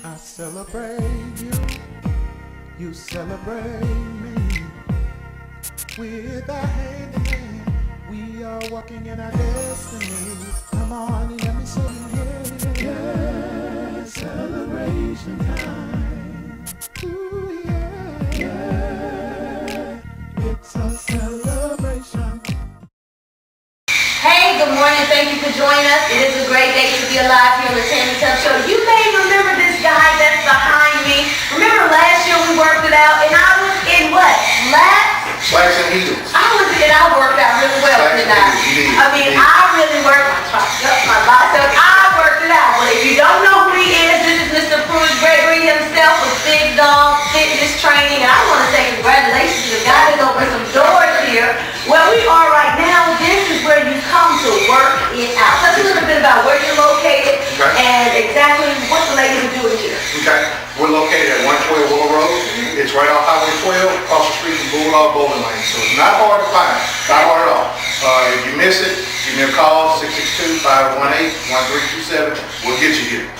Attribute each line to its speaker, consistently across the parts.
Speaker 1: I celebrate you, you celebrate me. With our hand in hand, we are walking in our destiny. Come on and let me sing it. Yeah, celebration time. Ooh, yeah, yeah, it's a celebration.
Speaker 2: Hey, good morning. Thank you for joining us. It is a great day to be alive here on the Tammy Tuck Show. You may remember this guy that's behind me. Remember last year we worked it out and I was in what?
Speaker 3: Slacks and heels.
Speaker 2: I worked out really well tonight. I really worked my triceps, my biceps. I worked it out. But if you don't know who he is, this is Mr. Gregory himself with Big Dawg Fitness Training. And I want to say congratulations to the guy that's opened some doors here. Where we are right now, this is where you come to work it out. Tell us a little bit about where you're located and exactly what the ladies are doing here.
Speaker 3: Okay. We're located at 112 Willow Road. It's right off Highway 12, across the street from Bulldog Bowling Lane. So it's not hard to find. Not hard at all. If you miss it, give me a call, 662-518-1327. We'll get you here.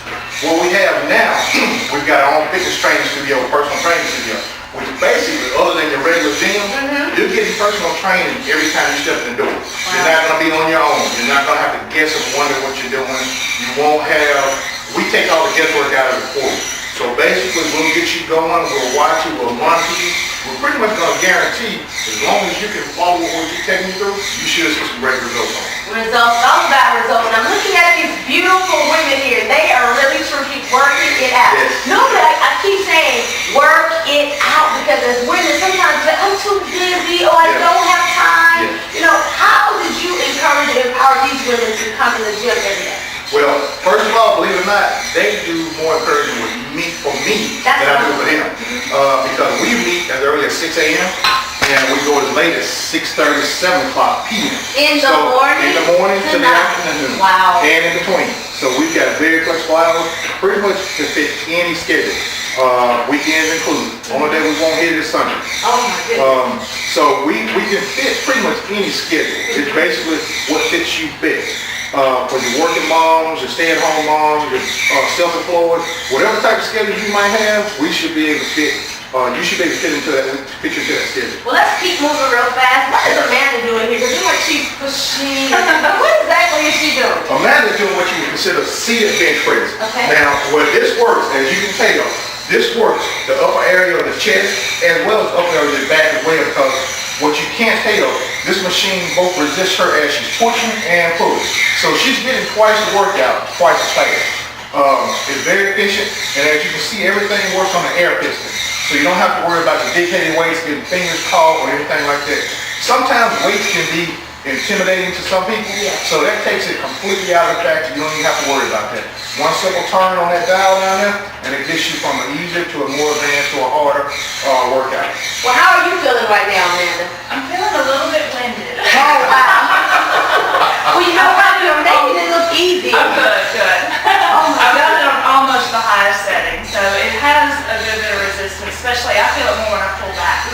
Speaker 3: What we have now, we've got our own fitness training studio, personal training studio, which basically, other than your regular gym, you're getting personal training every time you step in the door. Wow. You're not going to be on your own. You're not going to have to guess and wonder what you're doing. You won't have, we take all the guesswork out of it for you. So basically, we'll get you going, we'll watch you, we'll monitor you. We're pretty much going to guarantee, as long as you can follow what we're taking you through, you should see some great results on it.
Speaker 2: Results, all about results. I'm looking at these beautiful women here. They are really truly working it out.
Speaker 3: Yes.
Speaker 2: Normally, I keep saying, work it out, because as women, sometimes they're, I'm too busy, or I don't have time.
Speaker 3: Yes.
Speaker 2: You know, how did you encourage and empower these women to come to the gym every day?
Speaker 3: Well, first of all, believe it or not, they do more encouragement with me for me than I do for them. Because we meet as early as 6 a.m. and we go as late as 6:30, 7 o'clock p.m.
Speaker 2: In the morning?
Speaker 3: In the morning to the afternoon.
Speaker 2: Wow.
Speaker 3: And in between. So we've got very flexible hours, pretty much to fit any schedule. Weekends included. Only day we won't hit is Sunday.
Speaker 2: Oh my goodness.
Speaker 3: So we can fit pretty much any schedule. It's basically what fits you best. For your working moms, your stay-at-home moms, your self-employed, whatever type of schedule you might have, we should be able to fit. You should be able to fit into that schedule.
Speaker 2: Well, let's keep moving real fast. What is Amanda doing here? Because it looks like she's pushing. What exactly is she doing?
Speaker 3: Amanda's doing what you would consider seated bench press.
Speaker 2: Okay.
Speaker 3: Now, where this works, as you can tell, this works the upper area of the chest as well as the upper area of the back as well, because what you can't tell, this machine both resists her as she's pushing and pulling. So she's getting twice the workout, twice as fast. It's very efficient, and as you can see, everything works on the air piston. So you don't have to worry about the dictated weights, getting fingers caught or anything like that. Sometimes weights can be intimidating to some people, so that takes it completely out of the factor. You don't even have to worry about that. One simple turn on that dial down there, and it gets you from an easier to a more advanced to a harder workout.
Speaker 2: Well, how are you feeling right now, Amanda?
Speaker 4: I'm feeling a little bit winded.
Speaker 2: Oh, wow. Well, you know what? You're making it look easy.
Speaker 4: I'm good. I've got it on almost the highest setting, so it has a good bit of resistance, especially I feel it more when I pull back.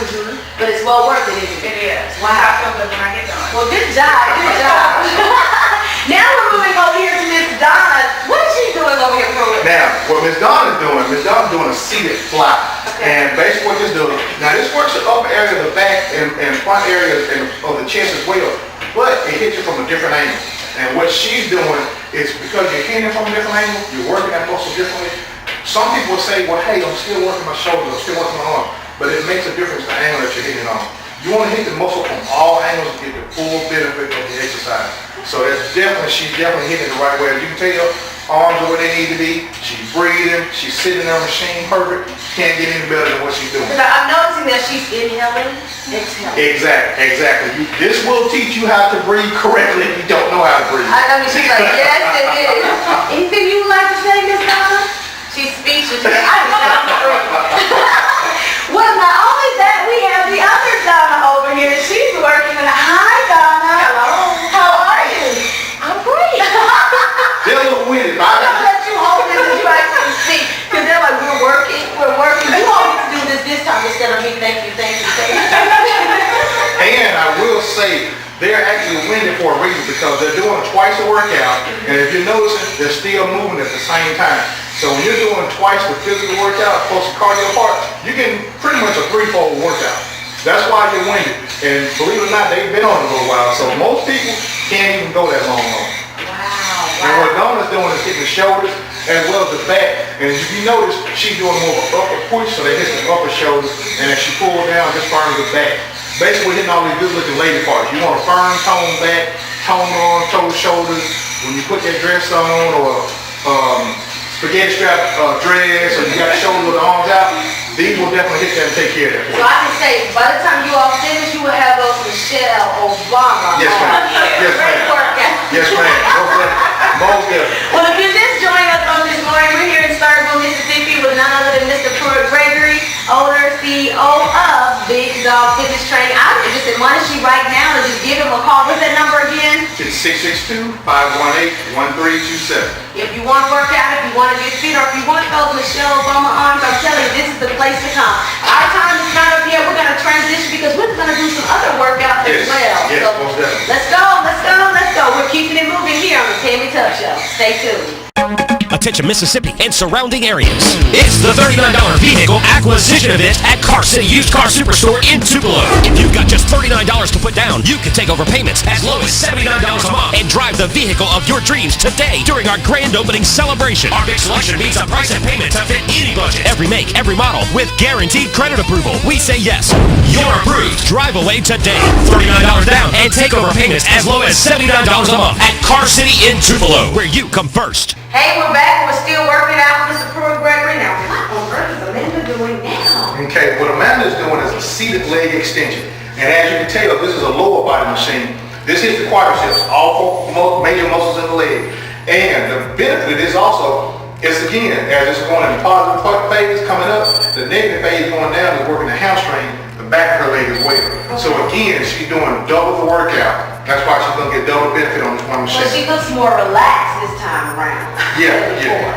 Speaker 2: But it's well worth it, isn't it?
Speaker 4: It is.
Speaker 2: Wow.
Speaker 4: I feel good when I get done.
Speaker 2: Well, good job. Now we're moving over here to Miss Donna. What is she doing over here, Prewitt?
Speaker 3: Now, what Miss Donna's doing a seated fly. Okay. And basically what this does, now this works the upper area of the back and front area of the chest as well, but it hits you from a different angle. And what she's doing is, because you're hitting it from a different angle, you're working that muscle differently. Some people will say, well, hey, I'm still working my shoulders, I'm still working my arm, but it makes a difference the angle that you're hitting on. You want to hit the muscle from all angles to get the full benefit of the exercise. So she's definitely hitting it the right way. As you can tell, arms are where they need to be. She's breathing. She's sitting in her machine perfect. Can't get any better than what she's doing.
Speaker 2: I'm noticing that she's inhaling, exhaling.
Speaker 3: Exactly. This will teach you how to breathe correctly if you don't know how to breathe.
Speaker 2: I mean, she's like, yes, it is. Anything you would like to say, Miss Donna? She's speechless. I just have to breathe. Well, not only that, we have the other Donna over here. She's working in a hi, Donna. Hello. How are you? I'm great.
Speaker 3: They're a little windy.
Speaker 2: I'm gonna let you hold this and you actually see, because they're like, we're working. You all get to do this time instead of me. Thank you.
Speaker 3: And I will say, they're actually winning for a reason, because they're doing twice a workout, and if you're noticing, they're still moving at the same time. So when you're doing twice the physical workout plus the cardio part, you're getting pretty much a threefold workout. That's why you're winning. And believe it or not, they've been on it a little while. So most people can't even go that long.
Speaker 2: Wow.
Speaker 3: And what Donna's doing is hitting the shoulders as well as the back. And if you notice, she's doing more of an upper push, so they hit the upper shoulders. And as she pulls down, just burns the back. Basically hitting all these good looking lady parts. You want a firm tone back, tone arms, toes, shoulders. When you put that dress on or spaghetti strap dress, or you got your shoulders with the arms out, these will definitely hit that and take care of that.
Speaker 2: So I can say, by the time you all finish, you will have those Michelle Obama.
Speaker 3: Yes, ma'am. Yes,
Speaker 2: Great
Speaker 3: ma'am.
Speaker 2: workout.
Speaker 3: Yes, ma'am. Most definitely.
Speaker 2: Well, if you just joined us on this morning, we're here in Starkville, Mississippi with none other than Mr. Prewitt Gregory, owner, CEO of Big Dawg Fitness Training. I'm just admonish you right now to just give him a call. What's that number again?
Speaker 3: It's 662-518-1327.
Speaker 2: If you want to work out, if you want to get fit, or if you want those Michelle Obama arms, I'm telling you, this is the place to come. Our time is not up here. We're going to transition because we're going to do some other workouts as well.
Speaker 3: Yes,
Speaker 2: So
Speaker 3: most definitely.
Speaker 2: let's go, let's go, let's go. We're keeping it moving here on the Tammy Tuck Show. Stay tuned.
Speaker 5: Attention Mississippi and surrounding areas. It's the $39 vehicle acquisition event at Car City Used Car Superstore in Tupelo. If you've got just $39 to put down, you can take over payments as low as $79 a month and drive the vehicle of your dreams today during our grand opening celebration. Our big selection means a price and payment to fit any budget. Every make, every model with guaranteed credit approval. We say yes. You're approved. Drive away today. $39 down and take over payments as low as $79 a month at Car City in Tupelo, where you come first.
Speaker 2: Hey, we're back. We're still working out with Mr. Prewitt Gregory. Now, what on earth is Amanda doing now?
Speaker 3: Okay, what Amanda's doing is a seated leg extension. And as you can tell, this is a lower body machine. This hits the quadriceps, all four major muscles in the leg. And the benefit of this also is, again, as it's going in the positive phase coming up, the negative phase going down is working the hamstring, the back of her leg as well. So again, she's doing double the workout. That's why she's going to get double benefit on this one machine.
Speaker 2: Well, she looks more relaxed this time around.
Speaker 3: Yeah.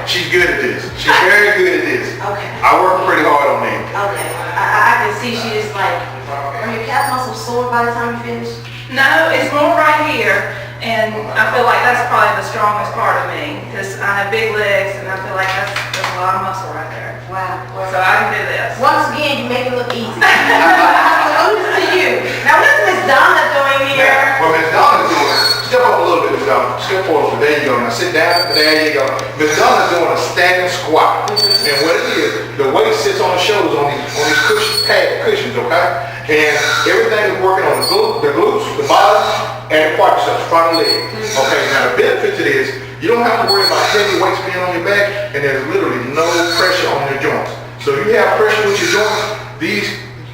Speaker 3: She's good at this. She's very good at this.
Speaker 2: Okay.
Speaker 3: I work pretty hard on that.
Speaker 2: Okay. I can see she is like, are your calf muscles sore by the time you finish?
Speaker 4: No, it's more right here, and I feel like that's probably the strongest part of me, because I have big legs, and I feel like that's a lot of muscle right there.
Speaker 2: Wow.
Speaker 4: So I can do this.
Speaker 2: Once again, you make it look easy. Salute to you. Now, what's Miss Donna doing here?
Speaker 3: Now, what Miss Donna's doing, step up a little bit, Miss Donna. Step forward. There you go. Now sit down. There you go. Miss Donna's doing a standing squat. And what it is, the weight sits on the shoulders on these cushions, okay? And everything is working on the glutes, the bottom, and the quadriceps, front leg. Okay, now the benefit to this, you don't have to worry about heavy weights being on your back, and there's literally no pressure on your joints. So if you have pressure with your joints,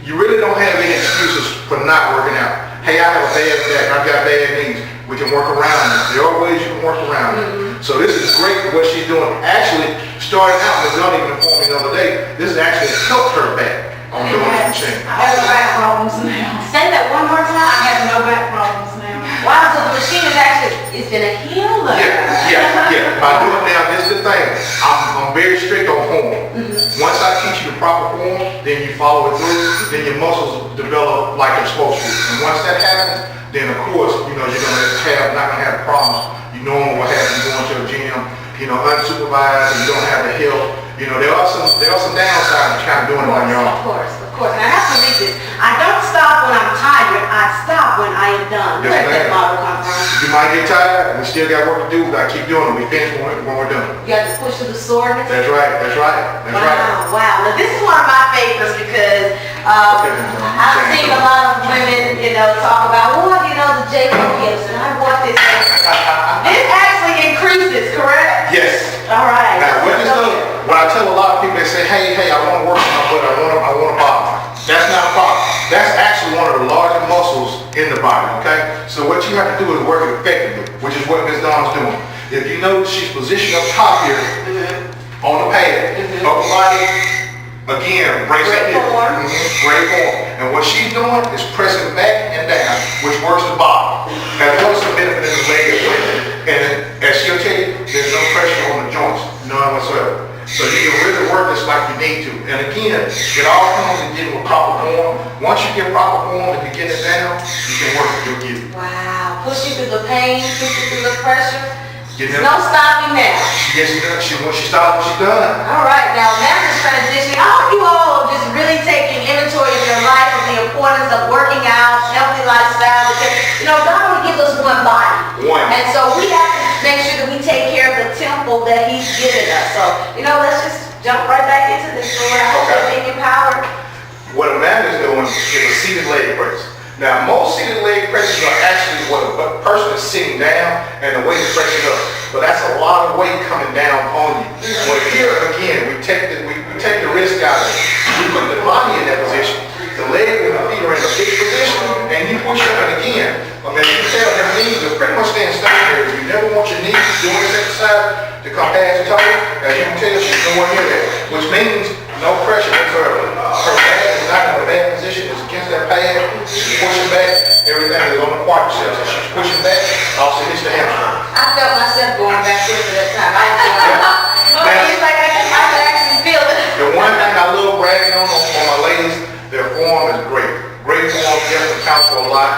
Speaker 3: you really don't have any excuses for not working out. Hey, I have a bad back, I've got bad knees. We can work around it. There are ways you can work around it. So this is great for what she's doing. Actually, starting out, Ms. Dunn even informed me the other day, this has actually helped her back on doing this machine.
Speaker 4: I have no back problems now.
Speaker 2: Say that one more time.
Speaker 4: I have no back problems now.
Speaker 2: Wow, so the machine is actually, it's been a healer.
Speaker 3: Yeah. By doing now, this is the thing. I'm very strict on form. Once I teach you the proper form, then you follow it through, then your muscles develop like they're supposed to. And once that happens, then of course, you're not gonna have problems. You know what happens going to a gym, unsupervised, and you don't have the help. There are some downsides to kind of doing it on your own.
Speaker 2: Of course. Now I have to read this. I don't stop when I'm tired. I stop when I am done.
Speaker 3: Yes,
Speaker 2: Where's that
Speaker 3: ma'am.
Speaker 2: model come from?
Speaker 3: You might get tired. We still got work to do. We gotta keep doing it. We finish when we're done.
Speaker 2: You have to push through the soreness.
Speaker 3: That's right.
Speaker 2: Wow. Now this is one of my favorites because I've seen a lot of women, talk about, the J.Lo hips, and I want this. This actually increases, correct?
Speaker 3: Yes.
Speaker 2: All right.
Speaker 3: Now, when I tell a lot of people, they say, hey, I want to work on my butt, I want a bottom. That's not a problem. That's actually one of the larger muscles in the body, okay? So what you have to do is work it effectively, which is what Ms. Dawn's doing. If you notice, she's positioned up top here on the pad, upper body, again, brace up here. Great form. And what she's doing is pressing back and down, which works the bottom. As well as the benefit in the leg as well. And as she'll tell you, there's no pressure on the joints, none whatsoever. So you can really work this like you need to. And again, it all comes in getting with proper form. Once you get proper form and you get it down, you can work it, you'll get it.
Speaker 2: Wow. Push you through the pain, push you through the pressure.
Speaker 3: Getting
Speaker 2: No stopping now.
Speaker 3: Yes, when she stops, she's done.
Speaker 2: All right, now this transition. I hope you all just really taking inventory of your life, of the importance of working out, healthy lifestyle. Because, God only gives us one body.
Speaker 3: One.
Speaker 2: And so we have to make sure that we take care of the temple that He's given us. So, let's just jump right back into this. So I hope you're being empowered.
Speaker 3: What Amanda's doing is a seated leg press. Now, most seated leg presses are actually what a person is sitting down and the weight is pressing up. But that's a lot of weight coming down on you. Well, here again, we take the wrist out of it. We put the body in that position. The leg and the feet are in a fixed position, and you push up and again. I mean, you can tell their knees are pretty much staying stationary. You never want your knees doing this exercise to come past your toe. As you can tell, she's nowhere near that, which means no pressure whatsoever. Her back is not in a bad position. It's against that pad. She's pushing back. Everything is on the quadriceps. So she's pushing back. Also hits the hamstring.
Speaker 2: I felt myself going back there for that time. I was going, it's like I can actually feel it.
Speaker 3: The one thing I love bragging on my ladies, their form is great. Great form, definitely counts for a lot.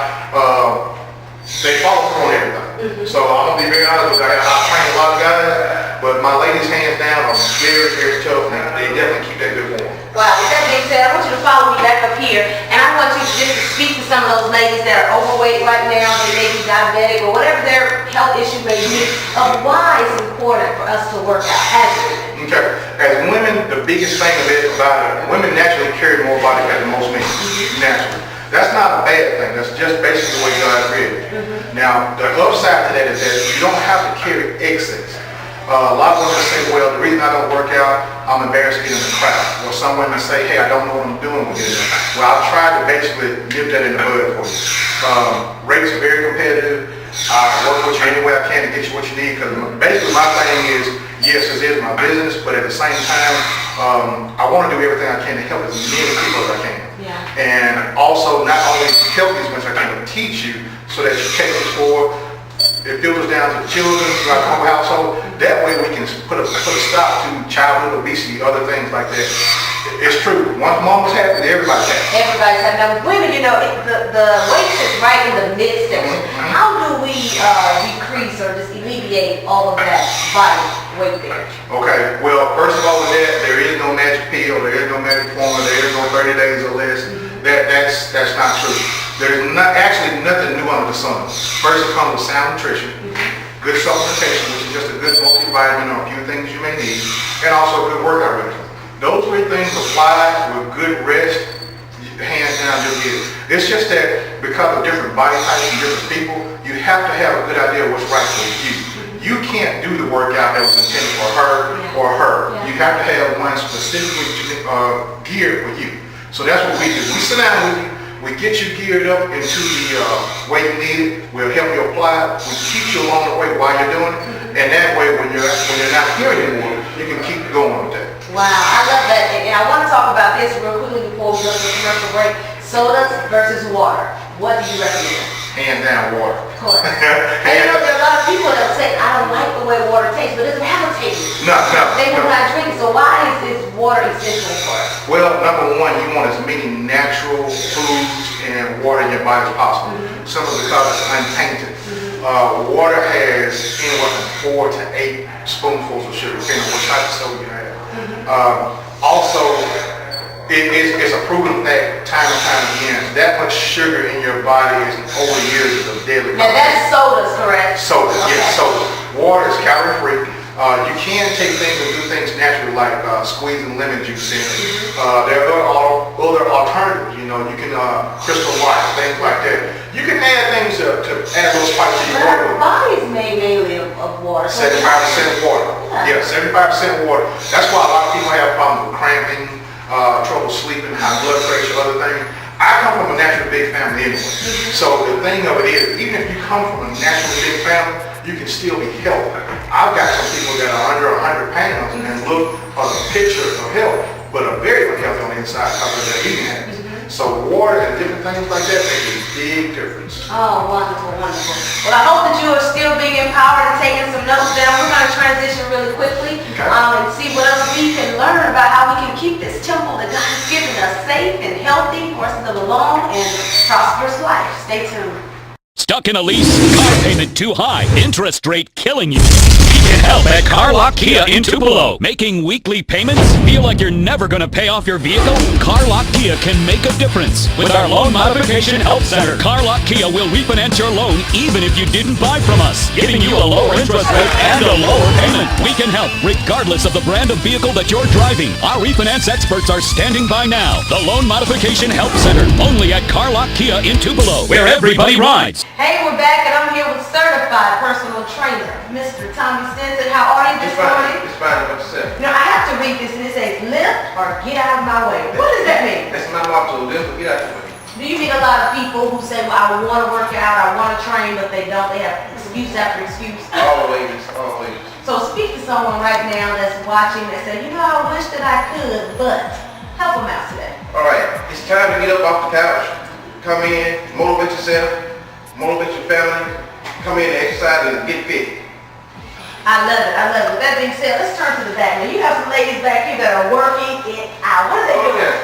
Speaker 3: They follow through on everything. So I'm gonna be very honest with you. I train a lot of guys, but my ladies hands down are very, very tough, and they definitely keep that good form.
Speaker 2: Wow, with that being said, I want you to follow me back up here, and I want you to just speak to some of those ladies that are overweight right now, they may be diabetic, or whatever their health issue may be, of why it's important for us to work out as women.
Speaker 3: Okay. As women, the biggest thing about it, women naturally carry more body fat than most men. Naturally. That's not a bad thing. That's just basically the way God created it. Now, the upside to that is that you don't have to carry excess. A lot of women say, well, the reason I don't work out, I'm embarrassed to get in the crowd. Or some women say, hey, I don't know what I'm doing with it. Well, I've tried to basically nip that in the bud for you. Rates are very competitive. I work with you any way I can to get you what you need, because basically my thing is, yes, it is my business, but at the same time, I want to do everything I can to help as many people as I can.
Speaker 2: Yeah.
Speaker 3: And also not only help you as much as I can, but teach you so that you take this forward. It filters down to children, like home household. That way we can put a stop to childhood obesity, other things like that. It's true. Once mom was happy, everybody's happy.
Speaker 2: Everybody's happy. Now, women, the weight sits right in the midst of it. How do we decrease or just alleviate all of that body weight there?
Speaker 3: Okay, well, first of all with that, there is no magic pill, there is no magic formula, there is no 30 days or less. That's not true. There's actually nothing new under the sun. First it comes with sound nutrition, good supplementation, which is just a good multivitamin or a few things you may need, and also a good workout regimen. Those three things applied with good rest, hands down, you'll get it. It's just that because of different body types and different people, you have to have a good idea of what's right for you. You can't do the workout that was intended for her or her. You have to have one specifically geared for you. So that's what we do. We sit down with you, we get you geared up into the way you need it, we'll help you apply it, we teach you along the way while you're doing it, and that way when you're not here anymore, you can keep going with that.
Speaker 2: Wow, I love that. And I want to talk about this real quickly before we go to the commercial break. Sodas versus water. What do you recommend?
Speaker 3: Hands down, water.
Speaker 2: Of course. And there are a lot of people that say, I don't like the way water tastes, but it doesn't have a taste.
Speaker 3: No.
Speaker 2: They will not drink it. So why is water essential for us?
Speaker 3: Well, number one, you want as many natural foods and water in your body as possible. Simply because it's untainted. Water has anywhere from 4 to 8 spoonfuls of sugar, depending on what type of soda you have. Also, it's a proven fact time and time again, that much sugar in your body is over the years is a deadly.
Speaker 2: Now that's sodas, correct?
Speaker 3: Sodas,
Speaker 2: okay.
Speaker 3: Yes, soda. Water is calorie free. You can take things and do things naturally, like squeezing lemon juice in. There are other alternatives. You can crystal light, things like that. You can add things to add a little spice to your water.
Speaker 2: Our body is made mainly of water.
Speaker 3: 75% water. Yeah, 75% water. That's why a lot of people have problems with cramping, trouble sleeping, high blood pressure, other things. I come from a naturally big family anyway. So the thing of it is, even if you come from a naturally big family, you can still be healthy. I've got some people that are under 100 pounds and look on a picture of health, but are very unhealthy on the inside because of their eating habits. So water and different things like that make a big difference.
Speaker 2: Oh, wonderful, wonderful. Well, I hope that you are still being empowered and taking some notes down. We're going to transition really quickly and see what else we can learn about how we can keep this temple that God has given us safe and healthy for us to live a long and prosperous life. Stay tuned.
Speaker 6: Stuck in a lease? Car payment too high? Interest rate killing you? We can help at Carlock Kia in Tupelo. Making weekly payments? Feel like you're never going to pay off your vehicle? Carlock Kia can make a difference. With our Loan Modification Help Center, Carlock Kia will refinance your loan even if you didn't buy from us, giving you a lower interest rate and a lower payment. We can help regardless of the brand of vehicle that you're driving. Our refinance experts are standing by now. The Loan Modification Help Center, only at Carlock Kia in Tupelo, where everybody rides.
Speaker 2: Hey, we're back and I'm here with certified personal trainer, Mr. Tommy Stinson. How are you this morning?
Speaker 3: It's fine, what you said.
Speaker 2: Now, I have to read this and it says, lift or get out of my way. What does that mean?
Speaker 3: That's my motto, live or get out the way.
Speaker 2: Do you meet a lot of people who say, well, I want to work out, I want to train, but they don't? They have excuse after excuse.
Speaker 3: Always.
Speaker 2: So speak to someone right now that's watching that say, I wish that I could, but help them out today.
Speaker 3: All right, it's time to get up off the couch, come in, motivate yourself, motivate your family, come in and exercise and get fit.
Speaker 2: I love it. With that being said, let's turn to the back. Now, you have some ladies back here that are working it out. What are they doing?
Speaker 3: Yeah.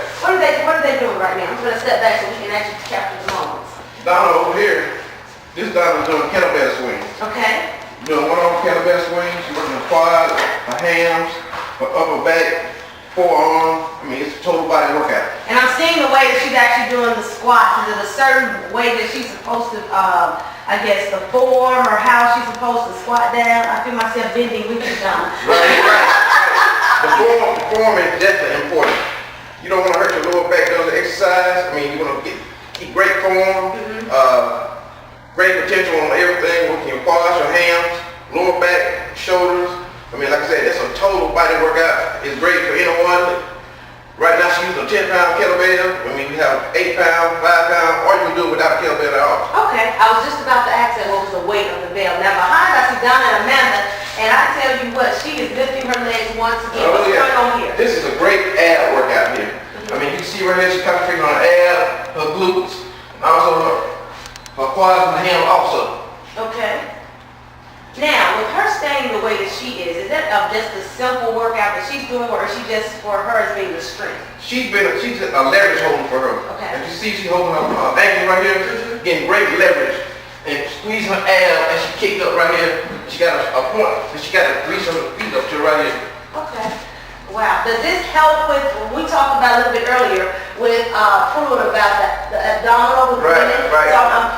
Speaker 2: What are they doing right now? I'm going to step back so we can actually capture the moments.
Speaker 3: Donna over here, this Donna's doing kettlebell swings.
Speaker 2: Okay?
Speaker 3: Doing one-arm kettlebell swings, she's working her quads, her hams, her upper back, forearm. It's a total body workout.
Speaker 2: And I'm seeing the way that she's actually doing the squats. Is it a certain way that she's supposed to, the form or how she's supposed to squat down? I feel myself bending with you, Donna.
Speaker 3: Right. The form is definitely important. You don't want to hurt your lower back during the exercise. You want to keep great form, great potential on everything, working your quads, your hams, lower back, shoulders. Like I said, it's a total body workout. It's great for anyone. Right now she's using a 10-pound kettlebell. We have 8-pound, 5-pound, or you can do it without a kettlebell at all.
Speaker 2: Okay, I was just about to ask her what was the weight of the bell. Now behind I see Donna and Amanda, and I tell you what, she is lifting her legs once again. What's going on here?
Speaker 3: This is a great ab workout here. You can see right here, she's concentrating on her ab, her glutes, and also her quads and her ham also.
Speaker 2: Okay. Now, with her staying the way that she is that just a simple workout that she's doing, or is she just for her as being the strength?
Speaker 3: She's a leverage holder for her.
Speaker 2: Okay.
Speaker 3: And you see she's holding her ankle right here, getting great leverage, and squeezing her ab, and she kicked up right here. She got a point, and she got to reach her feet up to right here.
Speaker 2: Okay. Wow. Does this help with, we talked about a little bit earlier with Prewitt about the abdominal with women?
Speaker 3: Right.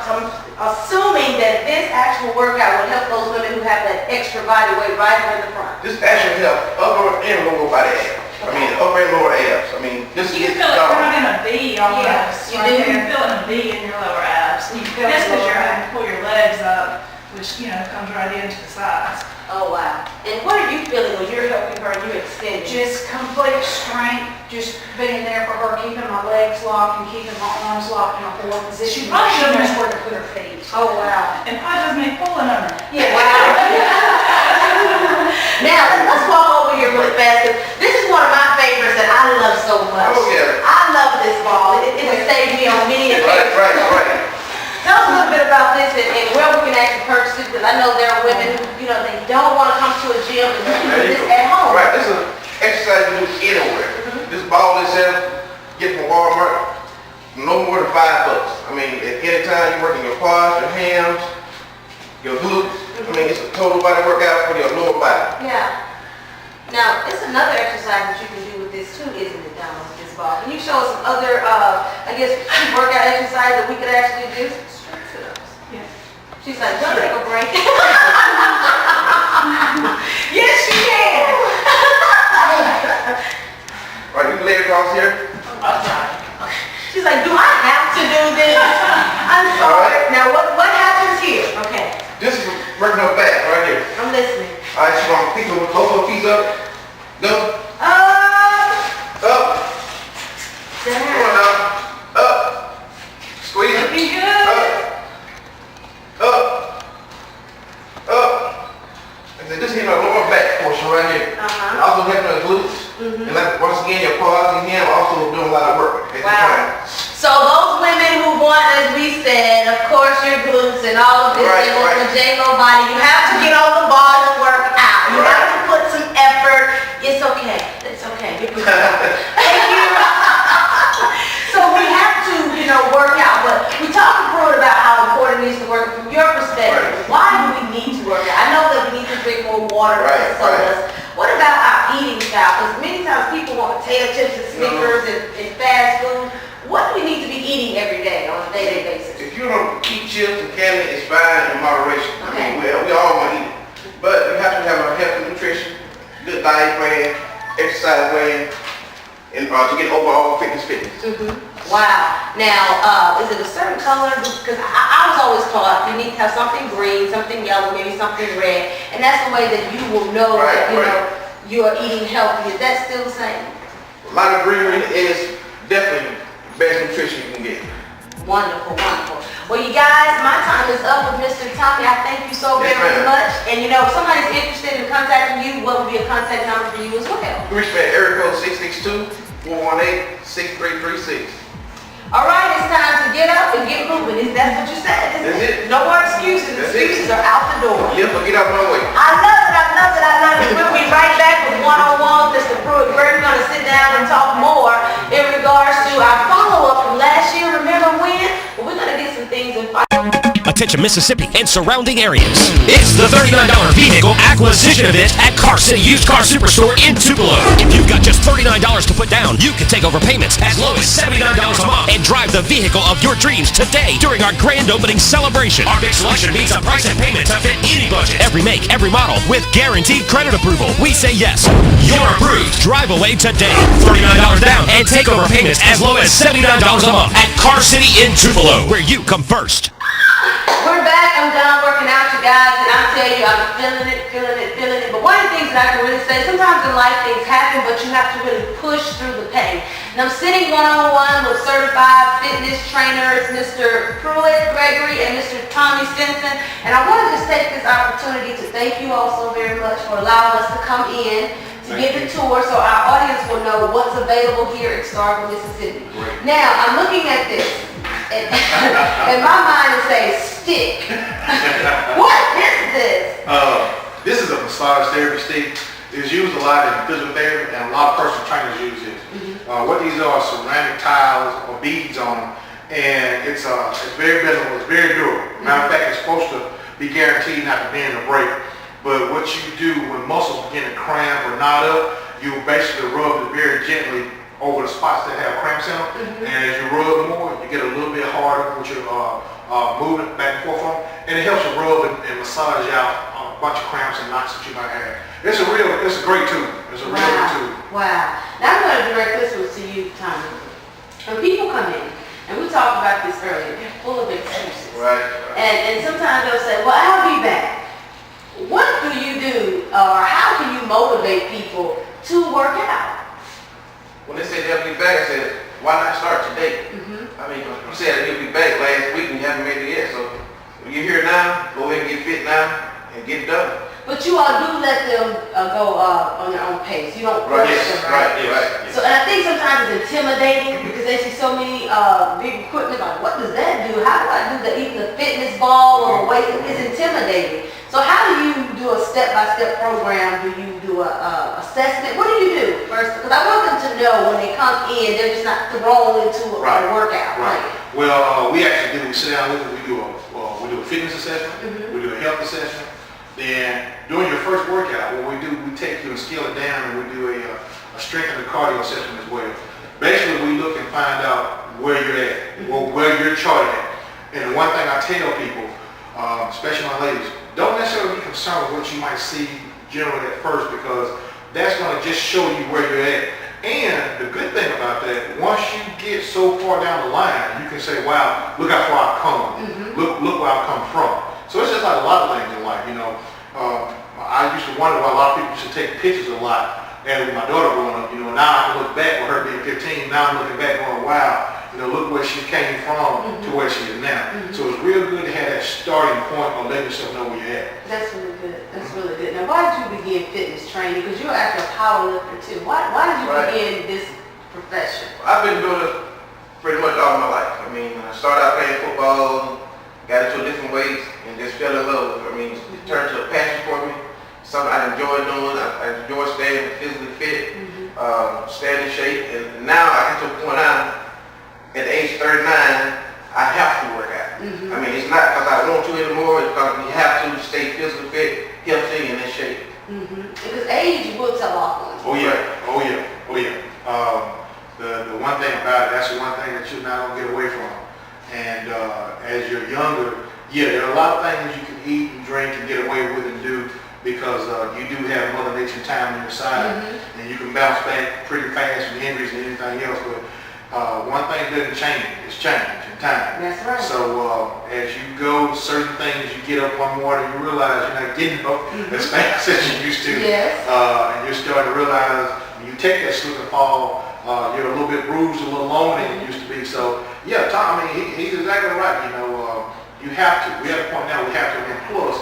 Speaker 2: So I'm assuming that this actual workout would help those women who have that extra body weight right here in the front.
Speaker 3: This actually helps upper and lower body abs. Upper and lower abs. This
Speaker 4: You
Speaker 3: is
Speaker 4: feel it running a V almost.
Speaker 2: You
Speaker 4: right
Speaker 2: do?
Speaker 4: there. You feel it in a V in your lower abs.
Speaker 2: You feel it
Speaker 4: That's
Speaker 2: in the
Speaker 4: because you're
Speaker 2: lower
Speaker 4: having to pull your legs up, which, comes right into the sides.
Speaker 2: Oh, wow. And what are you feeling when you're helping her and you're extending?
Speaker 7: Just complete strength, just being there for her, keeping my legs locked and keeping my arms locked in a forward position.
Speaker 4: She probably
Speaker 7: She knows
Speaker 4: doesn't-
Speaker 7: where to put her feet.
Speaker 2: Oh, wow.
Speaker 4: And probably doesn't make pulling on her.
Speaker 2: Yeah, wow. Now, let's walk over here really fast. This is one of my favorites that I love so much.
Speaker 3: Oh, yeah.
Speaker 2: I love this ball. It has saved me on many occasions.
Speaker 3: Right.
Speaker 2: Tell us a little bit about this and where we can actually purchase it, because I know there are women who, they don't want to come to a gym and do this at home.
Speaker 3: Right, this is an exercise you do anywhere. This ball itself, get from Walmart, no more than $5. At any time you're working your quads, your hams, your glutes. It's a total body workout for your lower body.
Speaker 2: Yeah. Now, it's another exercise that you can do with this too, isn't it, Donna, with this ball? Can you show us some other, workout exercise that we could actually do?
Speaker 4: Yeah.
Speaker 2: She's like, don't take a break. Yes, she can.
Speaker 3: Right, you can lay across here.
Speaker 2: She's like, do I have to do this? I'm sorry.
Speaker 3: All right.
Speaker 2: Now, what happens here? Okay,
Speaker 3: This is working her back right here.
Speaker 2: I'm listening.
Speaker 3: All right, she's gonna pick her with both her feet up. Go.
Speaker 2: Up,
Speaker 3: Up. Come on
Speaker 2: down.
Speaker 3: now. Up. Squeeze it.
Speaker 4: Looking good.
Speaker 3: Up. And then this is her lower back portion right here.
Speaker 2: Uh-huh.
Speaker 3: Also helping her glutes. And once again, your quads and ham also doing a lot of work at the
Speaker 2: Wow.
Speaker 3: time.
Speaker 2: So those women who want, as we said, of course, your glutes and all of this,
Speaker 3: Right,
Speaker 2: and the
Speaker 3: right.
Speaker 2: J-Lo body, you have to get on the ball and work out. You
Speaker 3: Right.
Speaker 2: have to put some effort. It's okay. It's okay. Thank you. So we have to, work out. But we talked to Prewitt about how important it is to work chips and Snickers and fast food. What do we need to be eating every day on a day-to-day basis?
Speaker 8: If you don't keep chips and candy, it's fine in moderation.
Speaker 2: Okay.
Speaker 8: I mean, we all want to eat it. But you have to have a healthy nutrition, good diet plan, exercise plan, and to get overall fitness.
Speaker 2: Wow. Now, is it a certain color? Because I was always taught you need to have something green, something yellow, maybe something red, and that's the way that you will know that you are eating healthy. Is that still the same?
Speaker 8: A lot of greenery is definitely the best nutrition you can get.
Speaker 2: Wonderful, wonderful. Well, you guys, my time is up with Mr. Tommy. I thank you so very much. And you know, if somebody's interested in contacting you, what would be a contact number for you as well?
Speaker 8: Reach me at area code 662-418-6336.
Speaker 2: All right, it's time to get up and get moving. That's what you said, isn't
Speaker 8: That's
Speaker 2: it?
Speaker 8: it.
Speaker 2: No more excuses.
Speaker 8: That's
Speaker 2: Excuses
Speaker 8: it.
Speaker 2: are out the door.
Speaker 8: Yep, but get out my way.
Speaker 2: I love it, I love it, I love it. We'll be right back with one-on-one with Mr. Prewitt. We're going to sit down and talk more in regards to our follow-up from last year. Remember when? Well, we're going to get some things in.
Speaker 5: Attention Mississippi and surrounding areas. It's the $39 vehicle acquisition event at Car City Used Car Superstore in Tupelo. If you've got just $39 to put down, you can take over payments as low as $79 a month and drive the vehicle of your dreams today during our grand opening celebration. Our big selection means a price and payment to fit any budget. Every make, every model with guaranteed credit approval. We say yes. You're approved. Drive away today. $39 down and take over payments as low as $79 a month at Car City in Tupelo, where you come first.
Speaker 2: We're back. I'm done working out, you guys, and I'm telling you, I'm feeling it. But one of the things that I can really say, sometimes in life things happen, but you have to really push through the pain. And I'm sitting one-on-one with certified fitness trainers, Mr. Prewitt, Gregory, and Mr. Tommy Stinson. And I want to just take this opportunity to thank you all so very much for allowing us to come in to give the tour so our audience will know what's available here in Starkville, Mississippi.
Speaker 3: Great.
Speaker 2: Now, I'm looking at this. And my mind is saying, stick. What is this?
Speaker 3: This is a massage therapy stick. It's used a lot in physical therapy, and a lot of personal trainers use it. What these are ceramic tiles or beads on them, and it's very bendable, it's very durable. Matter of fact, it's supposed to be guaranteed not to bend or break. But what you do when muscles begin to cramp or knot up, you basically rub it very gently over the spots that have cramps in them, and as you rub more, you get a little bit harder with your movement back and forth on, and it helps you rub and massage out a bunch of cramps and knots that you might have. It's a great tool. It's a real good tool.
Speaker 2: Wow. Now I'm going to direct this one to you, Tommy. When people come in, and we talked about this earlier, they're full of excuses.
Speaker 8: Right.
Speaker 2: And sometimes they'll say, well, I'll be back. What do you do, or how can you motivate people to work out?
Speaker 8: When they said they'll be back, I said, why not start today? I mean, you said you'll be back last week and you haven't made it yet, so you're here now, go ahead and get fit now and get it done.
Speaker 2: But you all do let them go on their own pace. You don't push them, right?
Speaker 8: Right.
Speaker 2: So, and I think sometimes it's intimidating because they see so many big equipment, like, what does that do? How do I do that? Even the fitness ball or weight, it's intimidating. So how do you do a step-by-step program? Do you do a assessment? What do you do first? Because I want them to know when they come in, they're just not thrown into a workout.
Speaker 3: Right. Well, we actually do. We sit down with them. We do a fitness assessment. We do a health assessment. Then during your first workout, what we do, we take you and scale it down, and we do a strength and a cardio assessment as well. Basically, we look and find out where you're at, or where you're charted at. And the one thing I tell people, especially my ladies, don't necessarily be concerned with what you might see generally at first, because that's going to just show you where you're at. And the good thing about that, once you get so far down the line, you can say, wow, look how far I've come. Look where I've come from. So it's just like a lot of things in life, you know. I used to wonder why a lot of people should take pictures a lot. And with my daughter growing up, you know, now I can look back with her being 15, now I'm looking back going, wow, you know, look where she came from to where she is now. So it's real good to have that starting point of letting yourself know where you're at.
Speaker 2: That's really good. That's really good. Now, why did you begin fitness training? Because you're actually a power lifter too. Why did you begin this profession?
Speaker 8: I've been doing it pretty much all my life. I mean, I started out playing football, got into different weights, and just fell in love with it. I mean, it turned to a passion for me. Something I enjoy doing. I enjoy staying physically fit, staying in shape. And now I get to a point now, at the age 39, I have to work out. I mean, it's not because I want to anymore. It's because you have to stay physically fit, healthy, and in shape.
Speaker 2: Because age will tell off on you.
Speaker 3: Oh yeah. The one thing about it, that's the one thing that you're not gonna get away from. And as you're younger, yeah, there are a lot of things you can eat and drink and get away with and do because you do have Mother Nature time on your side, and you can bounce back pretty fast from injuries and anything else. But one thing doesn't change; it's change in time.
Speaker 2: That's right.
Speaker 3: So as you go, certain things you get up one morning, you realize you're not getting up as fast as you used to.
Speaker 2: Yes.
Speaker 3: And you're starting to realize when you take that slip and fall, you're a little bit bruised, a little longer than you used to be. So yeah, Tom, I mean, he's exactly right. You know, you have to. We have a point now. We have to. And plus,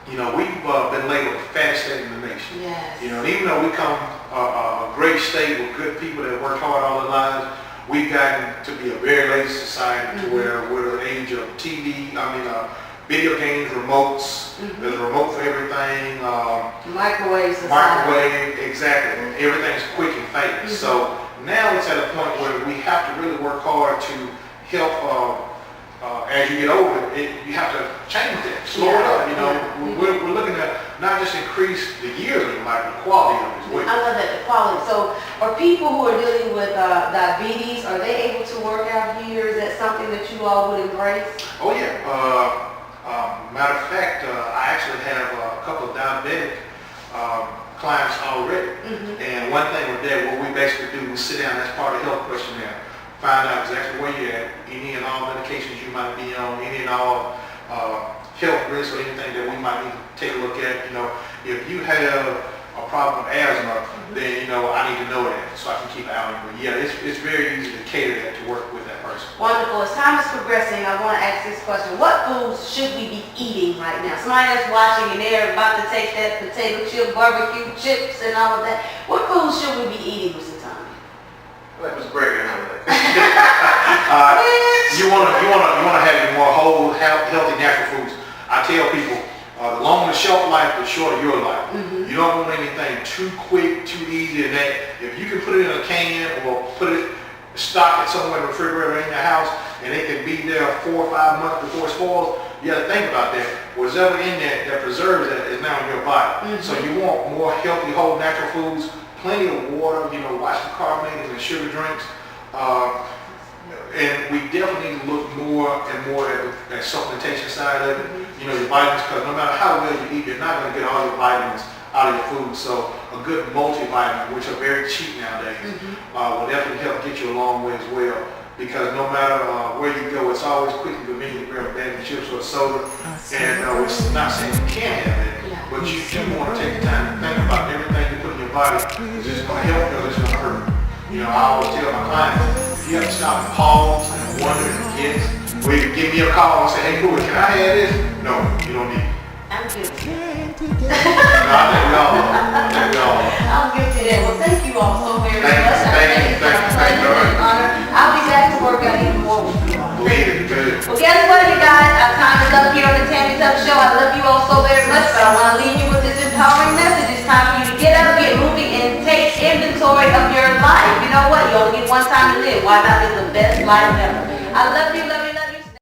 Speaker 3: you know, we've been labeled the fattest state in the nation.
Speaker 2: Yes.
Speaker 3: You know, and even though we come a great state with good people that work hard all their lives, we've gotten to be a very lazy society to where we're the age of TV, video games, remotes, there's a remote for everything.
Speaker 2: Microwave society.
Speaker 3: Microwave, exactly. And everything's quick and fast. So now it's at a point where we have to really work hard to help, as you get older, you have to change that, slow it up. You know, we're looking at not just increase the years of your life, but the quality of it as well.
Speaker 2: I love that, the quality. So are people who are dealing with diabetes, are they able to work out here? Is that something that you all would embrace?
Speaker 3: Oh yeah. Matter of fact, I actually have a couple of diabetic clients already. And one thing with that, what we basically do, we sit down, that's part of the health questionnaire, find out exactly where you're at, any and all medications you might be on, any and all health risks or anything that we might need to take a look at. You know, if you have a problem with asthma, then, you know, I need to know that so I can keep an eye on it. But yeah, it's very easy to cater that to work with that person.
Speaker 2: Wonderful. As time is progressing, I want to ask this question. What foods should we be eating right now? Somebody that's watching and they're about to take that potato chip, barbecue chips and all of that. What foods should we be eating, Mr. Tommy?
Speaker 8: Like Mr. Gregory,
Speaker 3: You want to have your more whole, healthy, natural foods. I tell people, the longer the shelf life, the shorter your life. You don't want anything too quick, too easy, and that if you can put it in a can or stock it somewhere in the refrigerator in your house, and it can be there 4 or 5 months before it spoils, you got to think about that. Whatever in there that preserves that is now in your body. So you want more healthy, whole, natural foods, plenty of water, you know, watch the carbonated and sugar drinks. And we definitely need to look more and more at the supplementation side of it. You know, your vitamins, because no matter how well you eat, you're not going to get all your vitamins out of your food. So a good multivitamin, which are very cheap nowadays, will definitely help get you a long way as well. Because no matter where you go, it's always quick and convenient to grab a bag of chips or a soda. And we're not saying you can't have it, but you do want to take the time to think about everything you put in your body. Is this going to help or is this going to hurt? You know, I always tell my clients, if you have to stop and pause and wonder and get, or you give me a call and say, hey, Prewitt, can I have this? No, you don't need it.
Speaker 2: I'm guilty.
Speaker 3: No, I think we all are.
Speaker 2: I'm guilty of that. Well, thank you all so very much.
Speaker 3: Thank you.
Speaker 2: I'll be back to work out even more with you all.
Speaker 3: Good.
Speaker 2: Well, guess what, you guys? Our time is up here on the Tammy Tuck Show. I love you all so very much, but I want to leave you with this empowering message. It's time for you to get up, get moving, and take inventory of your life. You know what? You only get one time to live. Why not live the best life ever? I love you.